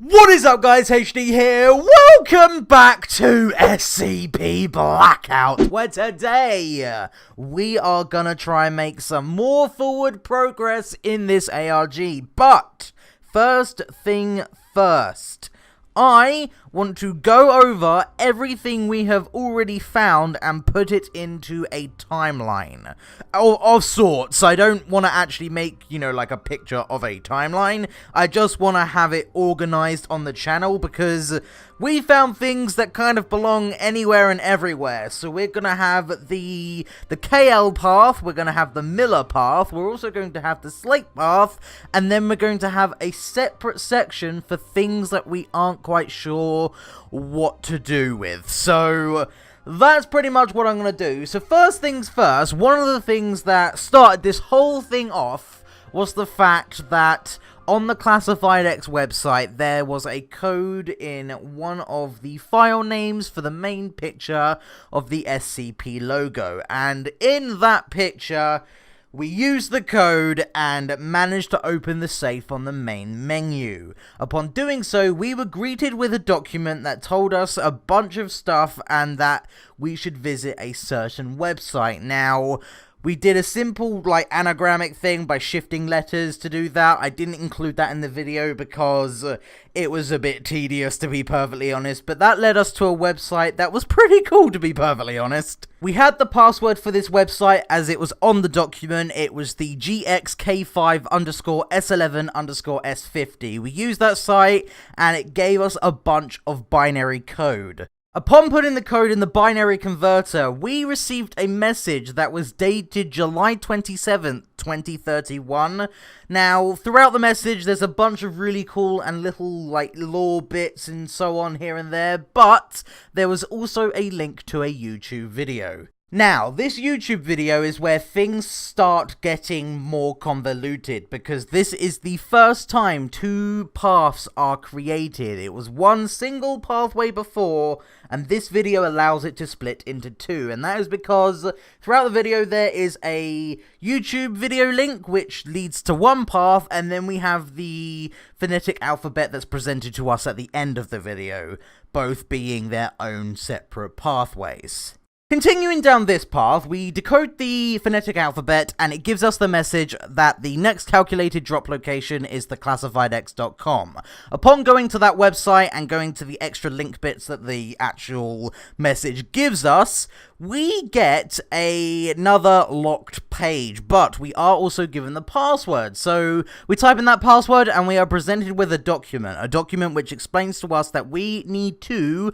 What is up, guys? HD here. Welcome back to SCP Blackout, where today we are gonna try and make some more forward progress in this ARG. But first thing first, I want to go over everything we have already found and put it into a timeline of sorts. I don't want to actually make, like a picture of a timeline. I just want to have it organized on the channel because we found things that kind of belong anywhere and everywhere. So we're going to have the KL path, we're going to have the Miller path, we're also going to have the Slate path, and then we're going to have a separate section for things that we aren't quite sure what to do with. So that's pretty much what I'm going to do. So first things first, one of the things that started this whole thing off was the fact that on the Classified X website there was a code in one of the file names for the main picture of the SCP logo, and in that picture we used the code and managed to open the safe on the main menu. Upon doing so, we were greeted with a document that told us a bunch of stuff and that we should visit a certain website. Now, we did a simple, anagrammic thing by shifting letters to do that. I didn't include that in the video because it was a bit tedious, to be perfectly honest, but that led us to a website that was pretty cool, to be perfectly honest. We had the password for this website as it was on the document. It was the GXK5_S11_S50. We used that site and it gave us a bunch of binary code. Upon putting the code in the binary converter, we received a message that was dated July 27th, 2031. Now, throughout the message, there's a bunch of really cool and little, lore bits and so on here and there, but there was also a link to a YouTube video. Now, this YouTube video is where things start getting more convoluted, because this is the first time two paths are created. It was one single pathway before, and this video allows it to split into two, and that is because throughout the video there is a YouTube video link which leads to one path, and then we have the phonetic alphabet that's presented to us at the end of the video, both being their own separate pathways. Continuing down this path, we decode the phonetic alphabet and it gives us the message that the next calculated drop location is the classifiedx.com. Upon going to that website and going to the extra link bits that the actual message gives us, we get another locked page, but we are also given the password. So we type in that password and we are presented with a document which explains to us that we need to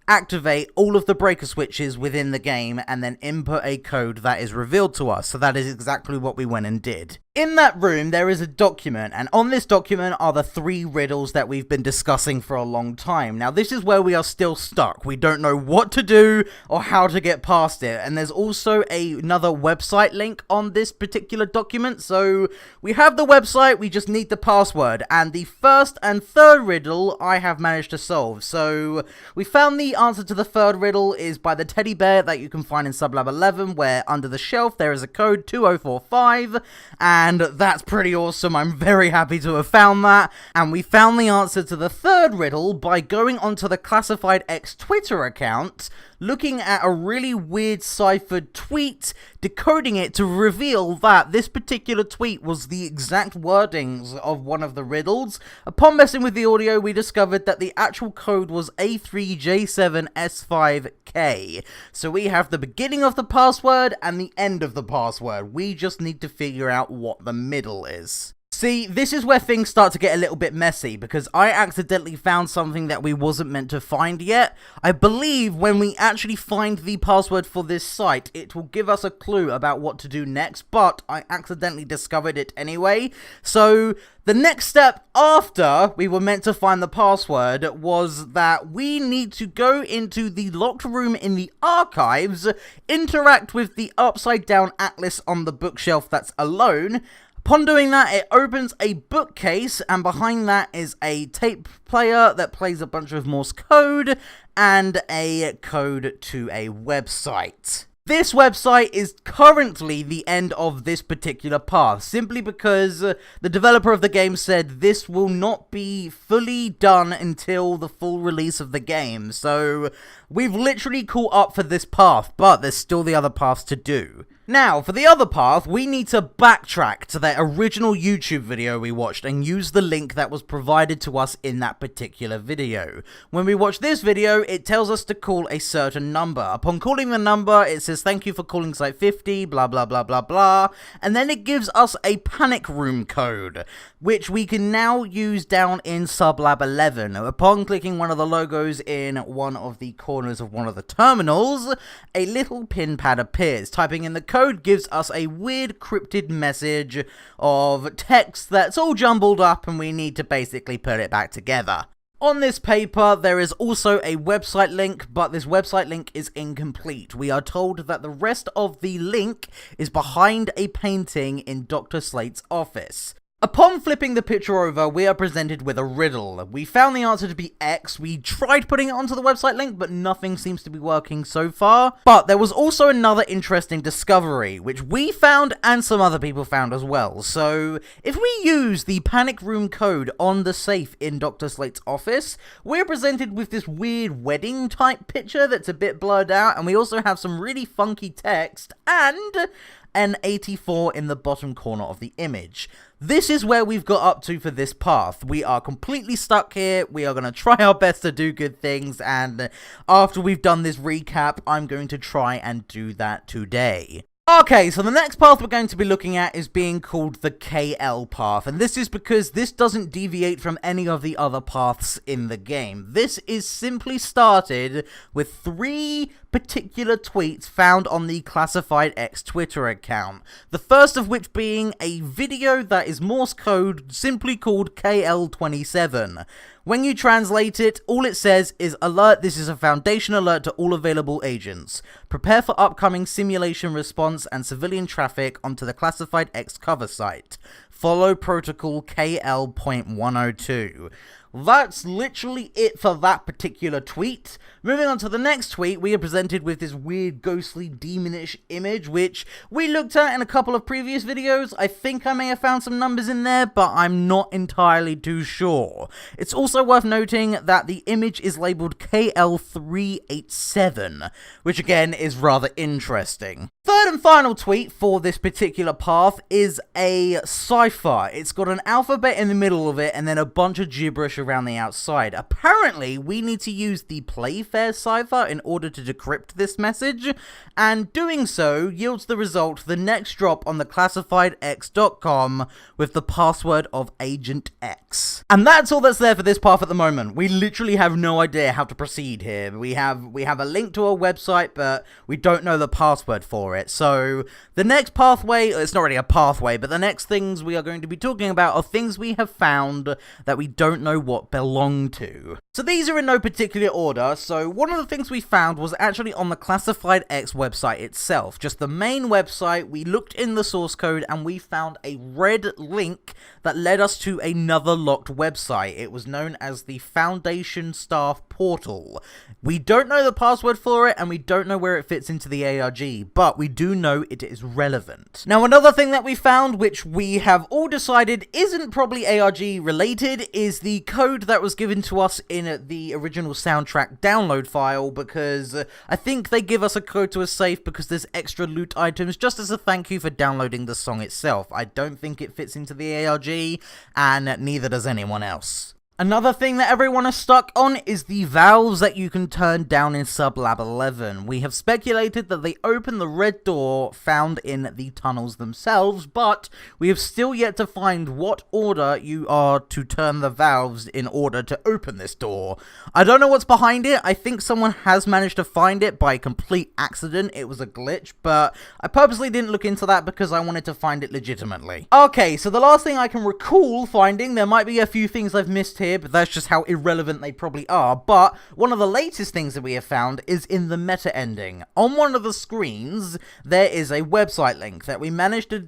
activate all of the breaker switches within the game and then input a code that is revealed to us. So that is exactly what we went and did. In that room there is a document, and on this document are the three riddles that we've been discussing for a long time. Now this is where we are still stuck. We don't know what to do or how to get past it, and there's also another website link on this particular document. So we have the website, we just need the password, and the first and third riddle I have managed to solve. So we found the answer to the third riddle is by the teddy bear that you can find in Sublab 11, where under the shelf there is a code 2045, and that's pretty awesome. I'm very happy to have found that. And we found the answer to the third riddle by going onto the Classified X Twitter account, looking at a really weird ciphered tweet, decoding it to reveal that this particular tweet was the exact wordings of one of the riddles. Upon messing with the audio, we discovered that the actual code was A3J7S5K. So we have the beginning of the password and the end of the password. We just need to figure out what the middle is. See, this is where things start to get a little bit messy, because I accidentally found something that we wasn't meant to find yet. I believe when we actually find the password for this site, it will give us a clue about what to do next, but I accidentally discovered it anyway. So the next step after we were meant to find the password was that we need to go into the locked room in the archives, interact with the upside down atlas on the bookshelf that's alone. Upon doing that, it opens a bookcase, and behind that is a tape player that plays a bunch of Morse code and a code to a website. This website is currently the end of this particular path, simply because the developer of the game said this will not be fully done until the full release of the game, so we've literally caught up for this path, but there's still the other paths to do. Now, for the other path, we need to backtrack to that original YouTube video we watched and use the link that was provided to us in that particular video. When we watch this video, it tells us to call a certain number. Upon calling the number, it says, "Thank you for calling Site 50, blah blah blah blah blah," and then it gives us a panic room code, which we can now use down in Sublab 11. Upon clicking one of the logos in one of the corners of one of the terminals, a little pin pad appears. Typing in the code gives us a weird cryptid message of text that's all jumbled up, and we need to basically put it back together. On this paper, there is also a website link, but this website link is incomplete. We are told that the rest of the link is behind a painting in Dr. Slate's office. Upon flipping the picture over, we are presented with a riddle. We found the answer to be X. We tried putting it onto the website link, but nothing seems to be working so far. But there was also another interesting discovery, which we found and some other people found as well. So, if we use the panic room code on the safe in Dr. Slate's office, we're presented with this weird wedding type picture that's a bit blurred out, and we also have some really funky text and an 84 in the bottom corner of the image. This is where we've got up to for this path. We are completely stuck here. We are going to try our best to do good things, and after we've done this recap, I'm going to try and do that today. Okay, so the next path we're going to be looking at is being called the KL path, and this is because this doesn't deviate from any of the other paths in the game. This is simply started with 3 particular tweets found on the Classified X Twitter account. The first of which being a video that is Morse code simply called KL27. When you translate it, all it says is, "Alert, this is a Foundation alert to all available agents. Prepare for upcoming simulation response and civilian traffic onto the Classified X cover site. Follow protocol KL.102. That's literally it for that particular tweet. Moving on to the next tweet, we are presented with this weird ghostly demonish image, which we looked at in a couple of previous videos. I think I may have found some numbers in there, but I'm not entirely too sure. It's also worth noting that the image is labeled KL387, which again is rather interesting. Third and final tweet for this particular path is a cipher. It's got an alphabet in the middle of it and then a bunch of gibberish around the outside. Apparently, we need to use the Playfair cipher in order to decrypt this message, and doing so yields the result the next drop on the classifiedx.com with the password of Agent X. And that's all that's there for this path at the moment. We literally have no idea how to proceed here. We have a link to a website, but we don't know the password for it. So the next pathway, it's not really a pathway, but the next things we are going to be talking about are things we have found that we don't know what belong to. So these are in no particular order. So one of the things we found was actually on the Classified X website itself, just the main website. We looked in the source code and we found a red link that led us to another locked website. It was known as the Foundation Staff Portal. We don't know the password for it and we don't know where it fits into the ARG, but we do know it is relevant. Now, another thing that we found, which we have all decided isn't probably ARG related, is the code that was given to us in the original soundtrack download file, because I think they give us a code to a safe because there's extra loot items just as a thank you for downloading the song itself. I don't think it fits into the ARG, and neither does anyone else. Another thing that everyone is stuck on is the valves that you can turn down in Sublab 11. We have speculated that they open the red door found in the tunnels themselves, but we have still yet to find what order you are to turn the valves in order to open this door. I don't know what's behind it. I think someone has managed to find it by complete accident. It was a glitch, but I purposely didn't look into that because I wanted to find it legitimately. Okay, so the last thing I can recall finding, there might be a few things I've missed here, but that's just how irrelevant they probably are. But one of the latest things that we have found is in the meta ending. On one of the screens, there is a website link that we managed to,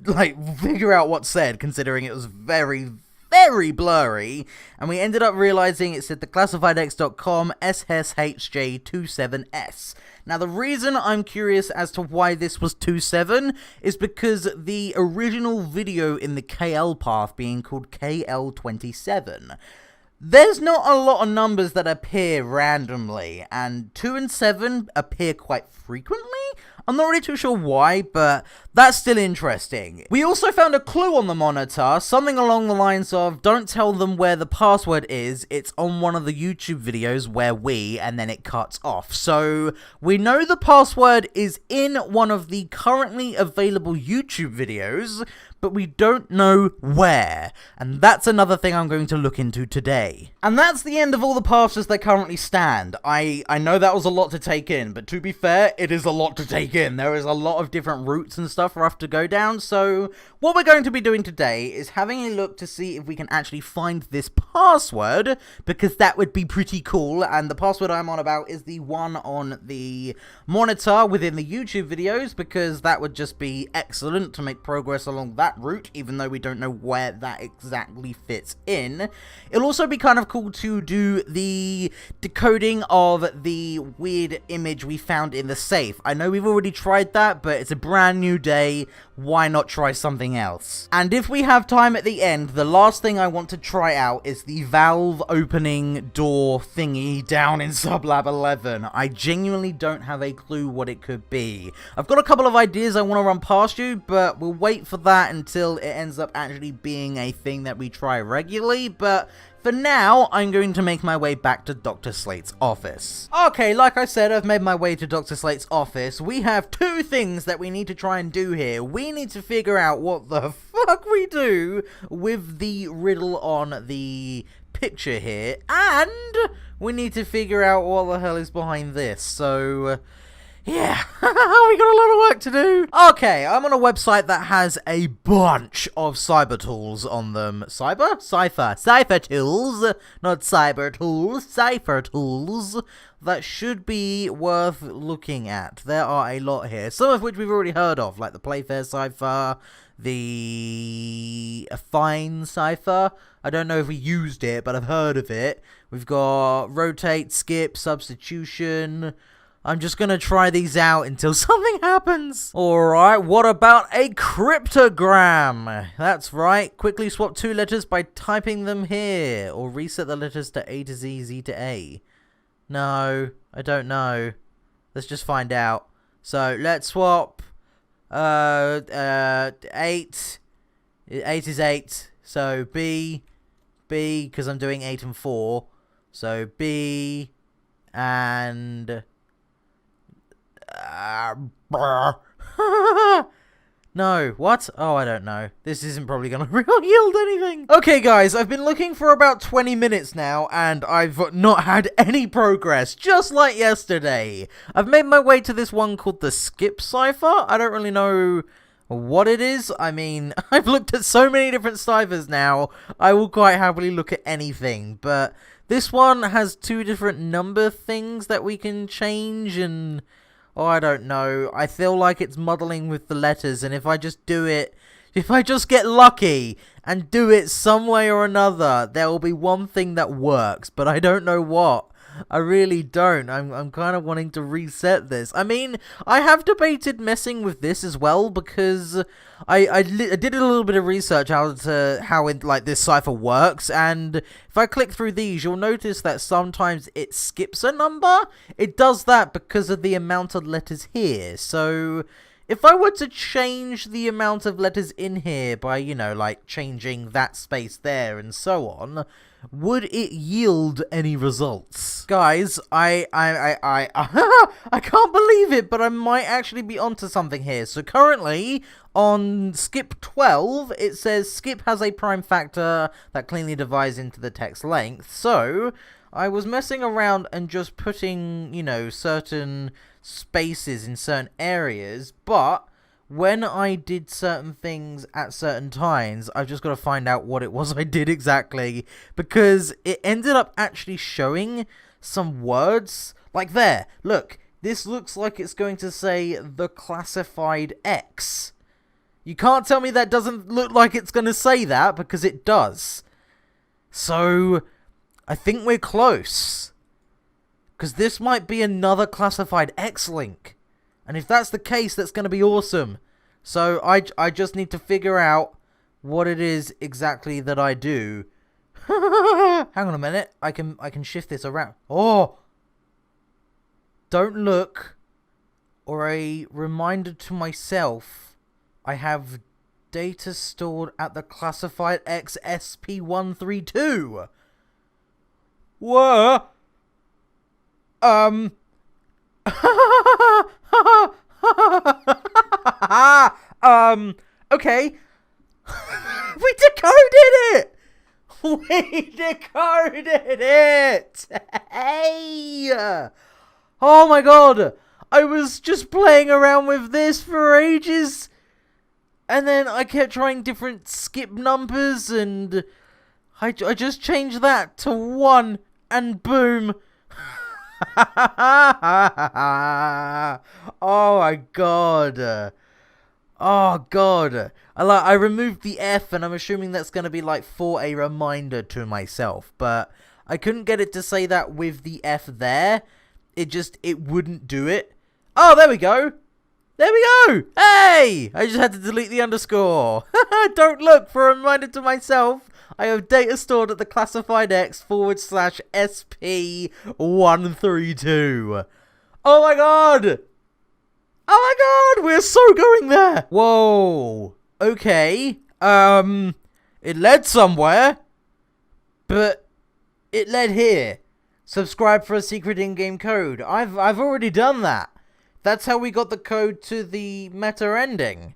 figure out what said, considering it was very, very blurry, and we ended up realizing it said the classifiedx.com SSHJ27S. Now, the reason I'm curious as to why this was 27 is because the original video in the KL path being called KL27. There's not a lot of numbers that appear randomly, and 2 and 7 appear quite frequently. I'm not really too sure why, but that's still interesting. We also found a clue on the monitor, something along the lines of, don't tell them where the password is, it's on one of the YouTube videos where and then it cuts off. So, we know the password is in one of the currently available YouTube videos, but we don't know where, and that's another thing I'm going to look into today. And that's the end of all the paths as they currently stand. I know that was a lot to take in, but to be fair, it is a lot to take in. There is a lot of different routes and stuff for us to go down, so what we're going to be doing today is having a look to see if we can actually find this password, because that would be pretty cool, and the password I'm on about is the one on the monitor within the YouTube videos, because that would just be excellent to make progress along that route, even though we don't know where that exactly fits in. It'll also be kind of cool to do the decoding of the weird image we found in the safe. I know we've already tried that, but it's a brand new day. Why not try something else? And if we have time at the end, the last thing I want to try out is the valve opening door thingy down in Sublab 11. I genuinely don't have a clue what it could be. I've got a couple of ideas I want to run past you, but we'll wait for that until it ends up actually being a thing that we try regularly, but for now, I'm going to make my way back to Dr. Slate's office. Okay, like I said, I've made my way to Dr. Slate's office. We have two things that we need to try and do here. We need to figure out what the fuck we do with the riddle on the picture here, and we need to figure out what the hell is behind this, so yeah, we got a lot of work to do. Okay, I'm on a website that has a bunch of cyber tools on them. Cyber tools, not cyber tools, cipher tools that should be worth looking at. There are a lot here, some of which we've already heard of, like the Playfair cipher, the Affine cipher. I don't know if we used it, but I've heard of it. We've got rotate, skip, substitution. I'm just gonna try these out until something happens. Alright, what about a cryptogram? That's right, quickly swap two letters by typing them here. Or reset the letters to A to Z, Z to A. No, I don't know. Let's just find out. So, let's swap 8. 8 is 8. So, B, because I'm doing 8 and 4. So, B and no, what? Oh, I don't know. This isn't probably gonna really yield anything. Okay, guys, I've been looking for about 20 minutes now, and I've not had any progress, just like yesterday. I've made my way to this one called the Skip Cipher. I don't really know what it is. I mean, I've looked at so many different ciphers now, I will quite happily look at anything, but this one has two different number things that we can change, and oh, I don't know. I feel like it's muddling with the letters, and if I just get lucky and do it some way or another, there will be one thing that works, but I don't know what. I really don't. I'm kind of wanting to reset this. I mean, I have debated messing with this as well, because I did a little bit of research how this cipher works, and if I click through these, you'll notice that sometimes it skips a number. It does that because of the amount of letters here. So if I were to change the amount of letters in here by, you know, like changing that space there and so on, would it yield any results? Guys, I can't believe it, but I might actually be onto something here. So currently, on skip 12, it says skip has a prime factor that cleanly divides into the text length. So I was messing around and just putting, you know, certain spaces in certain areas, but when I did certain things at certain times, I've just got to find out what it was I did exactly, because it ended up actually showing some words, like there, look, this looks like it's going to say the classified X. You can't tell me that doesn't look like it's going to say that, because it does. So, I think we're close. Because this might be another classified X link. And if that's the case, that's going to be awesome. So, I just need to figure out what it is exactly that I do. Hang on a minute. I can shift this around. Oh! Don't look. Or a reminder to myself. I have data stored at the classified X SCP-132. Whoa! Okay. We decoded it! We decoded it! Hey! Oh my god! I was just playing around with this for ages, and then I kept trying different skip numbers, and I just changed that to 1, and boom. Oh my god. Oh god. I removed the F, and I'm assuming that's going to be like for a reminder to myself, but I couldn't get it to say that with the F there. It wouldn't do it. Oh, there we go. There we go. Hey! I just had to delete the underscore. Don't look, for a reminder to myself. I have data stored at the classified X /SP-132. Oh my god! Oh my god! We're so going there! Whoa. Okay. It led somewhere. But it led here. Subscribe for a secret in-game code. I've already done that. That's how we got the code to the meta ending.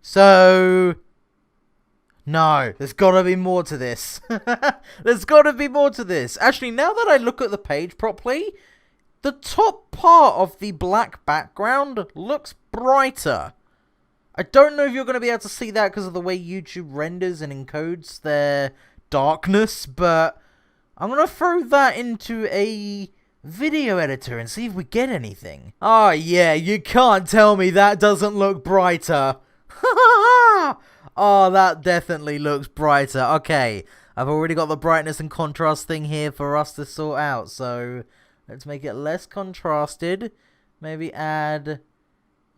So... no, there's gotta be more to this. There's gotta be more to this. Actually, now that I look at the page properly, the top part of the black background looks brighter. I don't know if you're gonna be able to see that because of the way YouTube renders and encodes their darkness, but I'm gonna throw that into a video editor and see if we get anything. Oh yeah, you can't tell me that doesn't look brighter. Oh, that definitely looks brighter. Okay, I've already got the brightness and contrast thing here for us to sort out, so let's make it less contrasted. Maybe add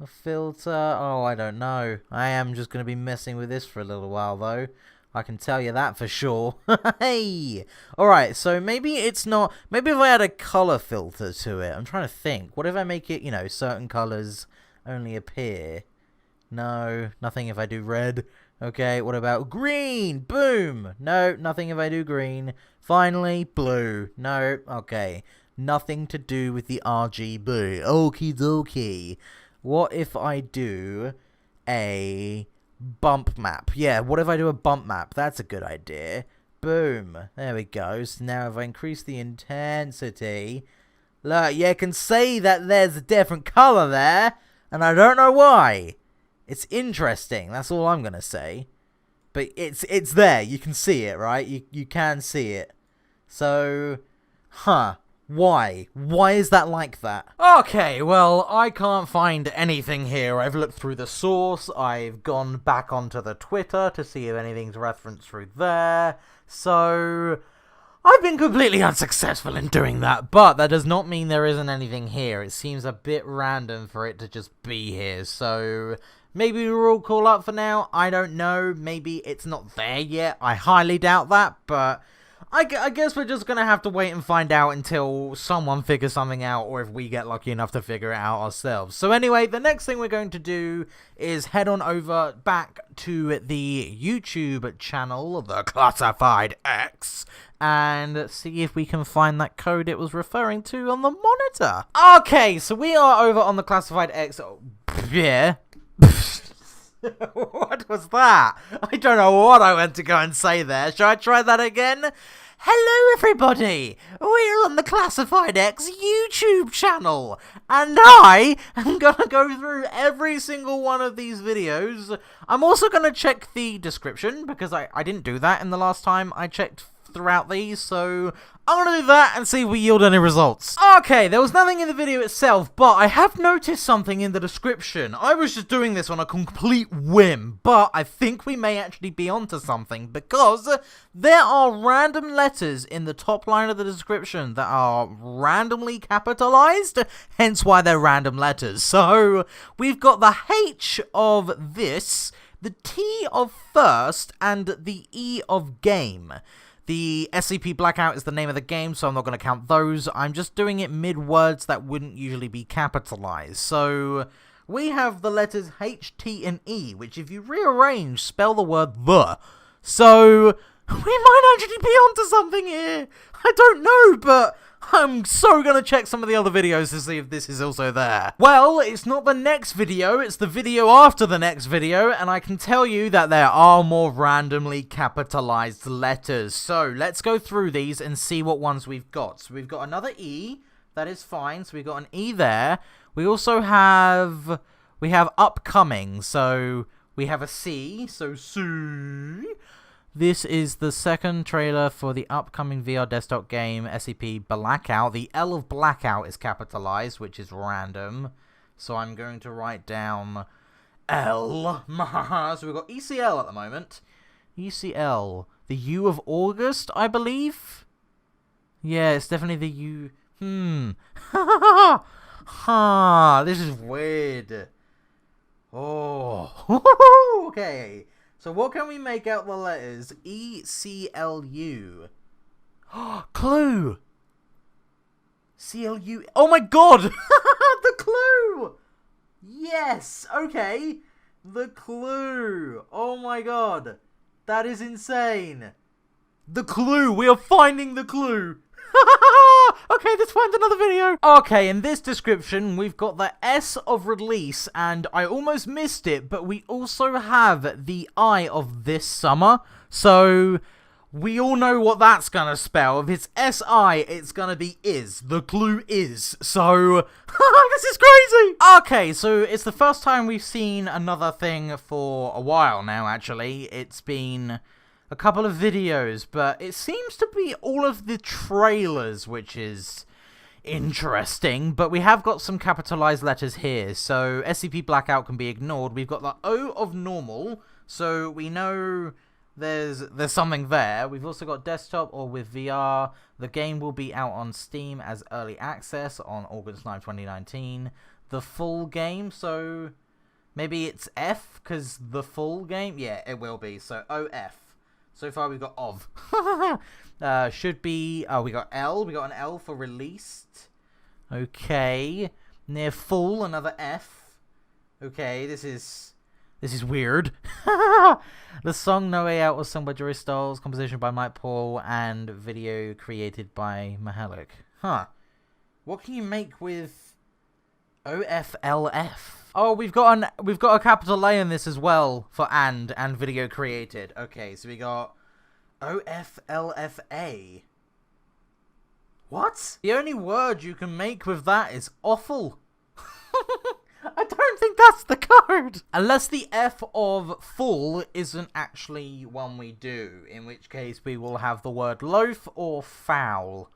a filter. Oh, I don't know. I am just going to be messing with this for a little while, though. I can tell you that for sure. Hey! Alright, so maybe it's not... maybe if I add a color filter to it. I'm trying to think. What if I make it, you know, certain colors only appear? No, nothing if I do red. Okay, what about green? Boom! No, nothing if I do green. Finally, blue. No, okay. Nothing to do with the RGB. Okie dokie. What if I do a bump map? Yeah, what if I do a bump map? That's a good idea. Boom. There we go. So now if I increase the intensity... look, you can see that there's a different color there. And I don't know why. It's interesting. That's all I'm going to say. But it's there. You can see it, right? You can see it. So, huh. Why? Why is that like that? Okay, well, I can't find anything here. I've looked through the source. I've gone back onto the Twitter to see if anything's referenced through there. So, I've been completely unsuccessful in doing that, but that does not mean there isn't anything here. It seems a bit random for it to just be here, so maybe we're all caught up for now. I don't know. Maybe it's not there yet. I highly doubt that, but I guess we're just going to have to wait and find out until someone figures something out, or if we get lucky enough to figure it out ourselves. So anyway, the next thing we're going to do is head on over back to the YouTube channel, The Classified X, and see if we can find that code it was referring to on the monitor. Okay, so we are over on The Classified X. Oh, yeah. What was that? I don't know what I went to go and say there. Shall I try that again? Hello everybody! We're on the Classified X YouTube channel, and I am gonna go through every single one of these videos. I'm also gonna check the description, because I didn't do that in the last time I checked throughout these, so I'm gonna do that and see if we yield any results. Okay, there was nothing in the video itself, but I have noticed something in the description. I was just doing this on a complete whim, but I think we may actually be onto something, because there are random letters in the top line of the description that are randomly capitalized, hence why they're random letters. So, we've got the H of this, the T of first, and the E of game. The SCP Blackout is the name of the game, so I'm not going to count those. I'm just doing it mid-words that wouldn't usually be capitalized. So, we have the letters H, T, and E, which if you rearrange, spell the word the. So, we might actually be onto something here. I don't know, but I'm so gonna check some of the other videos to see if this is also there. Well, it's not the next video, it's the video after the next video, and I can tell you that there are more randomly capitalized letters. So, let's go through these and see what ones we've got. So, we've got another E, that is fine, so we've got an E there. We also have, upcoming, so we have a C, so C. This is the second trailer for the upcoming VR desktop game, SCP Blackout. The L of Blackout is capitalized, which is random. So I'm going to write down L. So we've got ECL at the moment. ECL. The U of August, I believe? Yeah, it's definitely the U. This is weird. Oh. Okay. So what can we make out the letters? E-C-L-U. Clue! C-L-U... Oh my god! The clue! Yes! Okay. The clue. Oh my god. That is insane. The clue! We are finding the clue! Okay, let's find another video. Okay, in this description, we've got the S of release, and I almost missed it, but we also have the I of this summer. So, we all know what that's gonna spell. If it's S-I, it's gonna be is. The clue is. So, this is crazy. Okay, so it's the first time we've seen another thing for a while now, actually. It's been a couple of videos, but it seems to be all of the trailers, which is interesting. But we have got some capitalized letters here, so SCP Blackout can be ignored. We've got the O of normal, so we know there's something there. We've also got desktop or with VR. The game will be out on Steam as early access on August 9, 2019. The full game, so maybe it's F, because the full game? Yeah, it will be, so OF. So far we've got of. Should be... Oh, we got L. We got an L for released. Okay. Near full, another F. Okay, this is weird. The song No Way Out was sung by Jory Stiles, composition by Mike Paul, and video created by Mahalik. Huh. What can you make with OFLF? Oh, we've got a capital A in this as well for and video created. Okay, so we got OFLFA. What? The only word you can make with that is awful. I don't think that's the code. Unless the F of full isn't actually one we do, in which case we will have the word loaf or foul.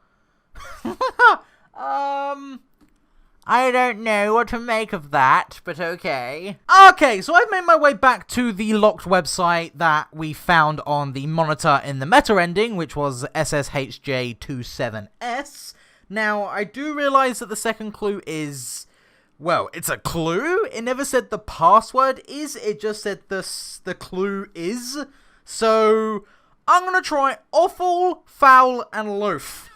I don't know what to make of that, but okay. Okay, so I've made my way back to the locked website that we found on the monitor in the meta ending, which was SSHJ27S. Now, I do realize that the second clue is... Well, it's a clue. It never said the password is, it just said the clue is. So, I'm gonna try awful, foul, and loaf.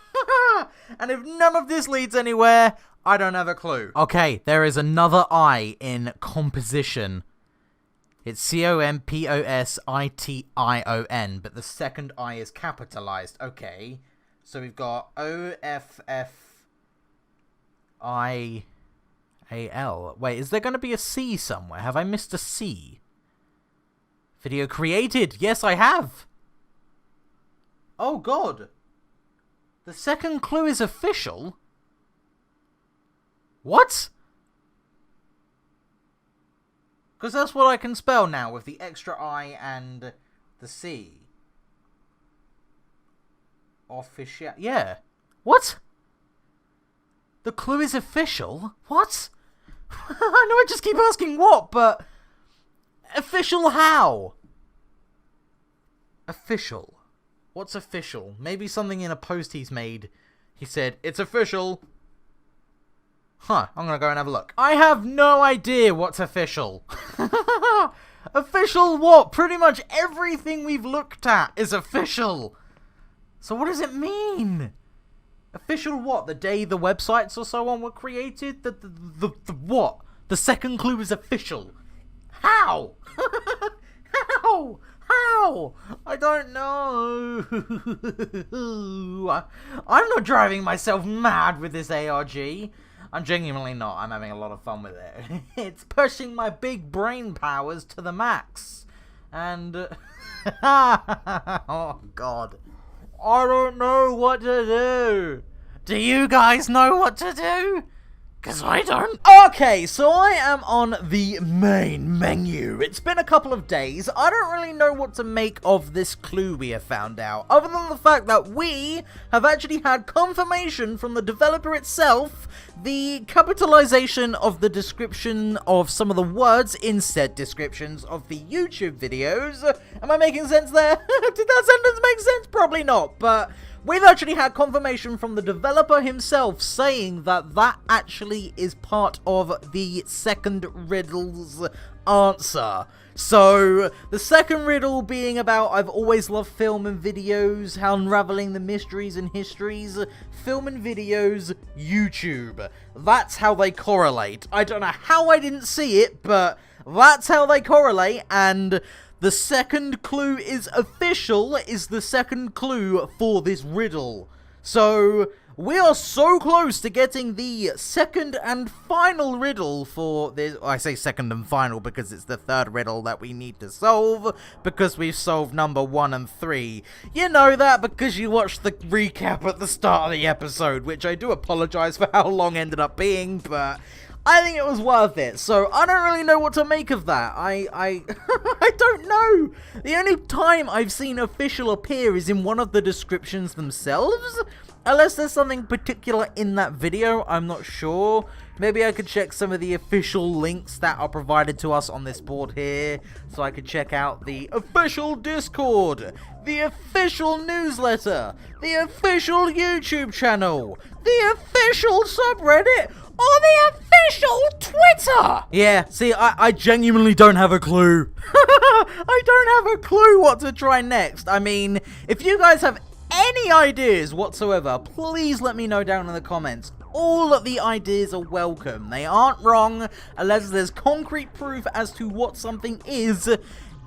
And if none of this leads anywhere, I don't have a clue. Okay, there is another I in composition. It's C-O-M-P-O-S-I-T-I-O-N, but the second I is capitalized. Okay, so we've got O-F-F-I-A-L. Wait, is there going to be a C somewhere? Have I missed a C? Video created. Yes, I have. Oh, God. The second clue is official? What? Because that's what I can spell now with the extra I and the C. official. Yeah. What? The clue is official? What? I know I just keep asking what, but... Official how? Official. What's official? Maybe something in a post he's made. He said, it's official. Huh, I'm gonna go and have a look. I have no idea what's official. Official what? Pretty much everything we've looked at is official. So what does it mean? Official what? The day the websites or so on were created? The what? The second clue is official. How? How? How? I don't know. I'm not driving myself mad with this ARG. I'm genuinely not. I'm having a lot of fun with it. It's pushing my big brain powers to the max. And... oh, God. I don't know what to do. Do you guys know what to do? Because I don't. Okay, so I am on the main menu. It's been a couple of days. I don't really know what to make of this clue we have found out, other than the fact that we have actually had confirmation from the developer itself, the capitalization of the description of some of the words in said descriptions of the YouTube videos. Am I making sense there? Did that sentence make sense? Probably not, but... we've actually had confirmation from the developer himself saying that that actually is part of the second riddle's answer. So, the second riddle being about I've always loved film and videos, how unraveling the mysteries and histories, film and videos, YouTube. That's how they correlate. I don't know how I didn't see it, but that's how they correlate, and... the second clue is official, is the second clue for this riddle. So, we are so close to getting the second and final riddle for this. I say second and final because it's the third riddle that we need to solve, because we've solved number 1 and 3. You know that because you watched the recap at the start of the episode, which I do apologize for how long it ended up being, but... I think it was worth it, so I don't really know what to make of that. I don't know. The only time I've seen official appear is in one of the descriptions themselves. Unless there's something particular in that video, I'm not sure. Maybe I could check some of the official links that are provided to us on this board here. So I could check out the official Discord, the official newsletter, the official YouTube channel, the official subreddit, or the official Twitter! Yeah, see, I genuinely don't have a clue. I don't have a clue what to try next. I mean, if you guys have any ideas whatsoever, please let me know down in the comments. All of the ideas are welcome. They aren't wrong, unless there's concrete proof as to what something is.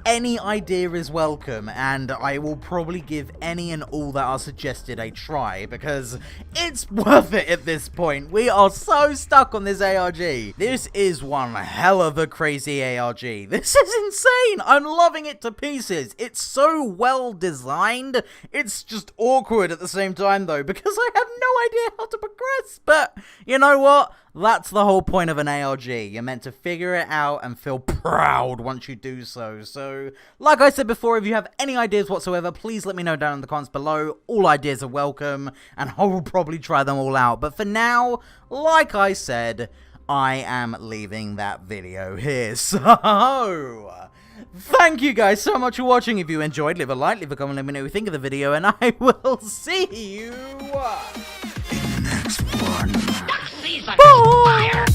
Any idea is welcome, and I will probably give any and all that are suggested a try, because it's worth it at this point. We are so stuck on this ARG. This is one hell of a crazy ARG. This is insane. I'm loving it to pieces. It's so well designed. It's just awkward at the same time, though, because I have no idea how to progress, but you know what? That's the whole point of an ARG. You're meant to figure it out and feel proud once you do so. So, like I said before, if you have any ideas whatsoever, please let me know down in the comments below. All ideas are welcome, and I will probably try them all out. But for now, like I said, I am leaving that video here. So, thank you guys so much for watching. If you enjoyed, leave a like, leave a comment, let me know what you think of the video, and I will see you in the next one. Season is fire!